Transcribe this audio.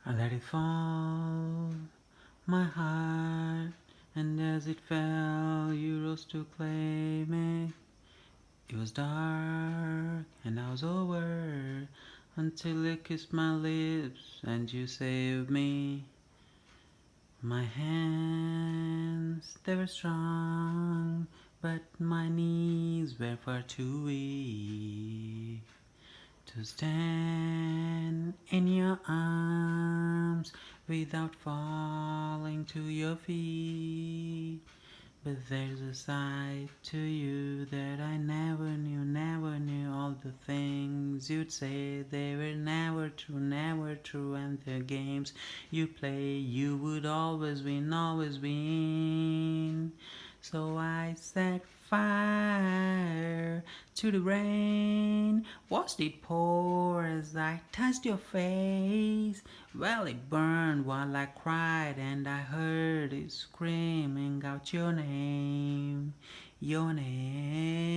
I let it fall, my heart, and as it fell, you rose to claim it. It was dark, and I was over until you kissed my lips and you saved me. My hands, they were strong, but my knees were far too weak to stand in your arms without falling to your feet. But there's a side to you that I never knew, never knew. All the things you'd say, they were never true, never true. And the games you play, you would always win, always win. So I set fire to the rain. Watched it pour as I touched your face. Well, it burned while I cried, and I heard it screaming out your name, your name.